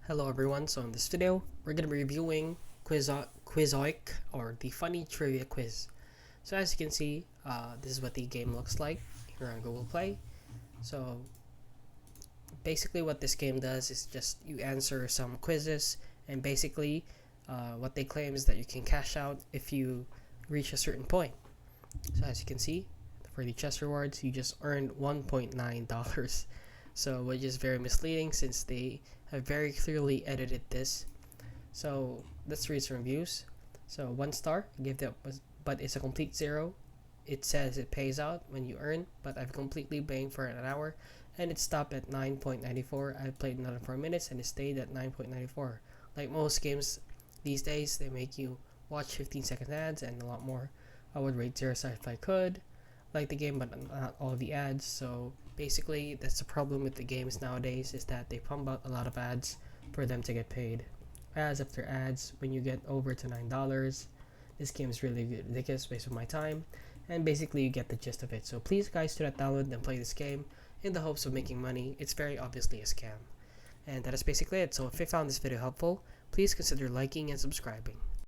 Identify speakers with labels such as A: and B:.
A: Hello everyone, so in this video, we're going to be reviewing Quizoic, or the funny trivia quiz. So as you can see, this is what the game looks like here on Google Play. So basically what this game does is just you answer some quizzes, and basically what they claim is that you can cash out if you reach a certain point. So as you can see, for the chess rewards, you just earned $1.9. So which is very misleading since they have very clearly edited this. So let's read some reviews. So 1 star, give that, but it's a complete 0. It says it pays out when you earn, but I've completely banged for an hour and it stopped at 9.94. I played another 4 minutes and it stayed at 9.94. Like most games these days, they make you watch 15-second ads and a lot more. I would rate 0 star if I could. Like the game, but not all of the ads. So basically that's the problem with the games nowadays, is that they pump out a lot of ads for them to get paid. Ads after ads. When you get over to $9, this game is really ridiculous, waste of my time, and basically you get the gist of it. So please guys, do not download and play this game in the hopes of making money. It's very obviously a scam. And that is basically it. So if you found this video helpful, please consider liking and subscribing.